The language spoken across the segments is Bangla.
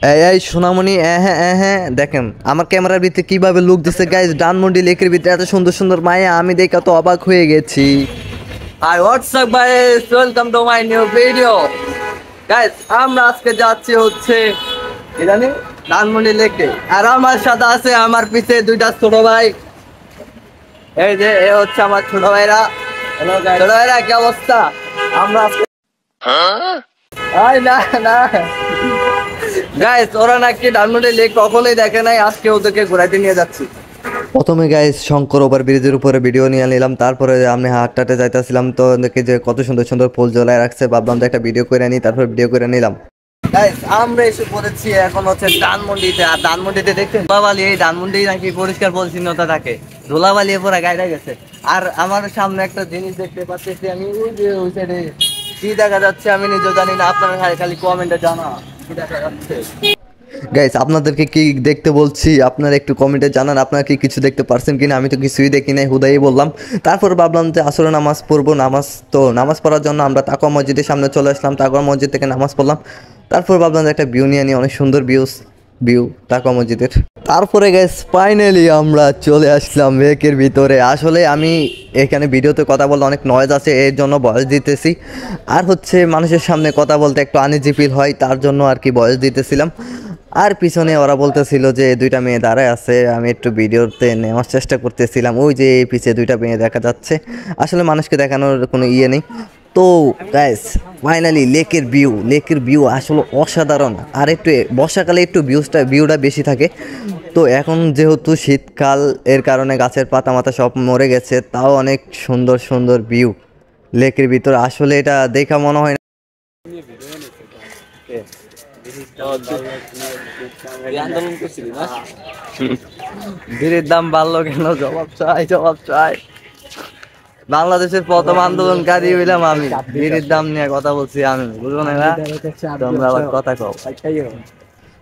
এই সোনামণি, হ্যাঁ হ্যাঁ, দেখেন আমার ক্যামেরার ভিতরে কিভাবে লুক দিচ্ছে গাইজ। ধানমন্ডি লেকের ভিতরে এত সুন্দর সুন্দর মায়া, আমি দেখে তো অবাক হয়ে গেছি। আর what's up guys, welcome to my new video. Guys আমরা আজকে যাচ্ছি হচ্ছে জানি ধানমন্ডি লেকে, আর আমার সাথে আছে আমার পিছে দুইটা ছোট ভাই। এই যে এ হচ্ছে আমার ছোট ভাইরা। ছোট ভাইরা কি অবস্থা? আমরা না না গাইস, ওরা নাকি ধানমন্ডি লেক কখনোই দেখে নাই, আজকে ওদেরকে ঘোরাইতে নিয়ে যাচ্ছি। প্রথমে গাইস শঙ্কর ওভার ব্রিজের উপরে ভিডিও নিয়ে নিলাম, তারপরে আমি হাটটাতে যাইতেছিলাম, তো দেখি যে কত সুন্দর সুন্দর ফুল জ্বলায় রাখছে, ভাবলাম যে একটা ভিডিও করে নিই, তারপর ভিডিও করে নিলাম। গাইস আমরা এসে পড়েছি এখন হচ্ছে ধানমন্ডিতে। আর ধানমন্ডিতে দেখছেন ধুলাবালি, এই ধানমন্ডি নাকি পরিষ্কার পরিচ্ছন্নতা থাকে, ধুলাবালি পুরো গাইডা গেছে। আর আমার সামনে একটা জিনিস দেখতে পাচ্ছি আমি, ওই যে ওই সাইডে কি দেখা যাচ্ছে আমি নিজেও জানি না, আপনারা খালি কমেন্টে জানা কি দেখা যাচ্ছে। গাইস আপনাদেরকে কি দেখতে বলছি, আপনারা একটু কমেন্টে জানান আপনারা কি কিছু দেখতে পারছেন কিনা। আমি তো কিছুই দেখি নাই, হুদাই বললাম। তারপর ভাবলাম যে আসলে নামাজ পড়বো, নামাজ পড়ার জন্য আমরা তাকওয়া মসজিদের সামনে চলে আসলাম, তাকওয়া মসজিদ থেকে নামাজ পড়লাম। তারপর ভাবলাম যে একটা ভিউ নিয়ে নিই, অনেক সুন্দর ভিউ তাকওয়া মসজিদের। তারপরে গাইস ফাইনালি আমরা চলে আসলাম লেকের ভিতরে। আসলে আমি এখানে ভিডিওতে কথা বলতে অনেক নয়েজ আছে, এর জন্য ভয়েস দিতেছি। আর হচ্ছে মানুষের সামনে কথা বলতে একটু আনইজি ফিল হয়, তার জন্য আর কি ভয়েস দিতেছিলাম। আর পিছনে ওরা বলতেছিল যে দুইটা মেয়ে দাঁড়ায় আছে, আমি একটু ভিডিওতে নেওয়ার চেষ্টা করতেছিলাম। ওই যে পিছিয়ে দুইটা মেয়ে দেখা যাচ্ছে, আসলে মানুষকে দেখানোর কোনো ইয়ে নেই। তো গাইস ফাইনালি লেকের ভিউ আসলে অসাধারণ। আর একটু বর্ষাকালে একটু ভিউটা বেশি থাকে। তো এখন যেহেতু শীতকাল, এর কারণে গাছের পাতা মাতা সব মরে গেছে, তাও অনেক সুন্দর সুন্দর ভিউ লেকের ভিতর। আসলে এটা দেখা মনে হয় না বিড়ির দাম বাড়লো কেন, জবাব চাই। বাংলাদেশের প্রথম আন্দোলনকারী হইলাম আমি, বিড়ির দাম নিয়ে কথা বলছি আমি, বুঝবো না তোমরা আবার কথা কও।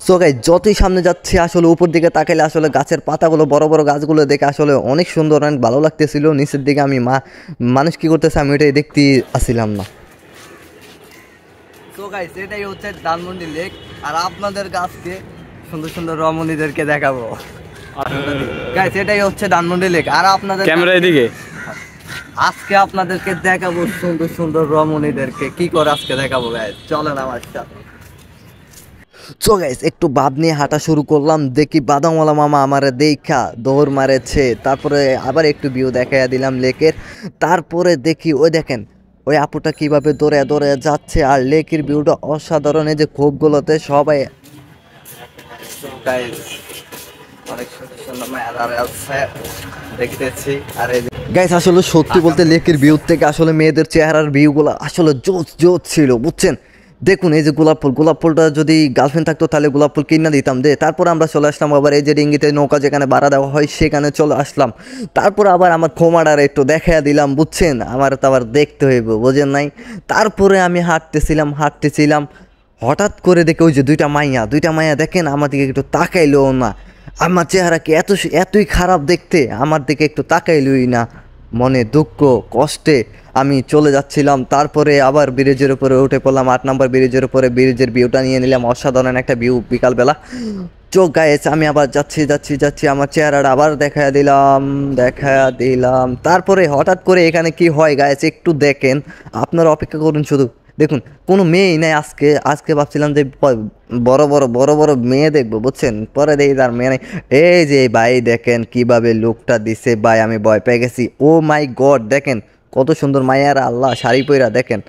সো গাইস যতই সামনে যাচ্ছি আসলে উপর দিকে তাকাইলে আসলে গাছের পাতাগুলো, বড় বড় গাছগুলো দেখে আসলে অনেক সুন্দর, অনেক ভালো লাগতেছিল। নিচের দিকে আমি মানুষ কি করতেছে আমি ওইটাই দেখতে আসছিলাম না। সো গাইস এটাই হচ্ছে ধানমন্ডি লেক, আর আপনাদের গাছকে সুন্দর সুন্দর রমণীদেরকে দেখাবো। গাইস এটাই হচ্ছে ধানমন্ডি লেক, আর আপনাদের ক্যামেরা এদিকে আজকে আপনাদেরকে দেখাবো সুন্দর সুন্দর রমণীদেরকে কি করে আজকে দেখাবো। গাইস চলেন আমার সাথে। সো গাইস একটু ভাব নিয়ে হাঁটা শুরু করলাম, দেখি বাদামওয়ালা মামা আমারে দেখা দৌড় মারেছে। তারপরে আবার একটু ভিউ দেখাইয়া দিলাম লেকের। তারপরে দেখি ওই দেখেন ওই আপুটা কিভাবে দৌড়ে দৌড়ে যাচ্ছে, আর লেকের ভিউটা অসাধারণ। এই যে খোপগুলোতে সবাই দেখতেছি। আর গাইস আসলে সত্যি বলতে লেকের ভিউ থেকে আসলে মেয়েদের চেহারার ভিউগুলো আসলে জোস ছিল, বুঝছেন। দেখুন এই যে গোলাপ ফুলটা যদি গার্লফ্রেন্ড থাকতো তাহলে গোলাপ ফুল কিনা দিতাম দে। তারপর আমরা চলে আসলাম আবার এই যে ডিঙ্গিতে নৌকা যেখানে ভাড়া দেওয়া হয় সেখানে চলে আসলাম। তারপর আবার আমার খোমাডার একটু দেখাইয়া দিলাম, বুঝছেন, আমার তো আবার দেখতে হইব, বুঝেন নাই। তারপরে আমি হাঁটতেছিলাম, হঠাৎ করে দেখে ওই যে দুইটা মাইয়া দেখেন আমার দিকে একটু তাকাইলো না। আমার চেহারা কি এতই খারাপ দেখতে, আমার দিকে একটু তাকাইলই না। মনে দুঃখ কষ্টে আমি চলে যাচ্ছিলাম। তারপরে আবার ব্রিজের উপরে উঠে পড়লাম, 8 নম্বর ব্রিজের উপরে। ব্রিজের ভিউটা নিয়ে নিলাম, অসাধারণ একটা ভিউ বিকালবেলা। চোখ গায়েছে, আমি আবার যাচ্ছি, আমার চেহারাটা আবার দেখা দিলাম। তারপরে হঠাৎ করে এখানে কি হয় গায়েছে একটু দেখেন, আপনারা অপেক্ষা করুন শুধু দেখুন। কোনো মেয়েই নাই আজকে ভাবছিলাম যে বড় বড় মেয়ে দেখবো, বুঝছেন, পরে দেখি তার মেয়ে নেই। এই যে ভাই দেখেন কিভাবে লুকটা দিছে ভাই, আমি ভয় পেয়ে গেছি। ও মাই গড, দেখেন কত সুন্দর মাইয়ারা, আল্লাহ শাড়ি পইরা দেখেন,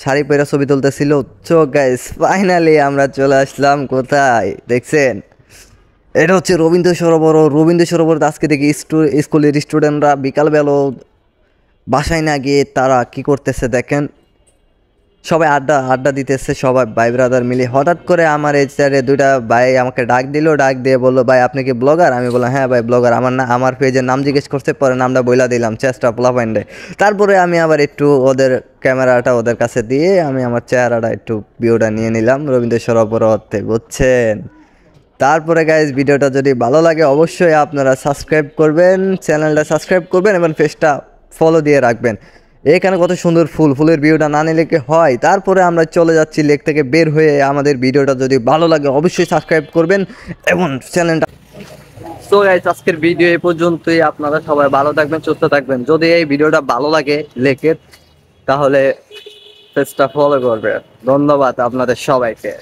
শাড়ি পইরা ছবি তুলতেছিল। চো গাইস ফাইনালি আমরা চলে আসলাম কোথায় দেখছেন, এটা হচ্ছে রবীন্দ্র সরোবর। আজকে দেখি স্কুলের স্টুডেন্টরা বিকালবেলা বাসায় না গিয়ে তারা কি করতেছে দেখেন, সবাই আড্ডা দিতেছে, সবাই ভাই ব্রাদার মিলে। হঠাৎ করে আমার এই সাইডে দুইটা ভাই আমাকে ডাক দিয়ে বললো, ভাই আপনি কি ব্লগার? আমি বললাম হ্যাঁ ভাই ব্লগার। আমার পেজের নাম জিজ্ঞেস করতে, পরে নামটা বইলা দিলাম, চেষ্টা পোলাপাইন্ডে। তারপরে আমি আবার একটু ওদের ক্যামেরাটা ওদের কাছে দিয়ে আমি আমার চেহারাটা একটু ভিউটা নিয়ে নিলাম রবীন্দ্র সরোবরে, বুঝছেন। তারপরে গাইজ ভিডিওটা যদি ভালো লাগে অবশ্যই আপনারা সাবস্ক্রাইব করবেন, চ্যানেলটা সাবস্ক্রাইব করবেন এবং পেজটা ফলো দিয়ে রাখবেন। এখানে কত সুন্দর ফুল, ফুলের ভিউটা না নিলে কি হয়। তারপরে আমরা চলে যাচ্ছি লেক থেকে বের হয়ে। আমাদের ভিডিওটা যদি ভালো লাগে অবশ্যই সাবস্ক্রাইব করবেন এবং চ্যানেলটা। সো গাইস, আজকের ভিডিও এই পর্যন্তই। আপনারা সবাই ভালো থাকবেন, সুস্থ থাকবেন। যদি এই ভিডিওটা ভালো লাগে লেকের, তাহলে পেজটা ফলো করবে। ধন্যবাদ আপনাদের সবাইকে।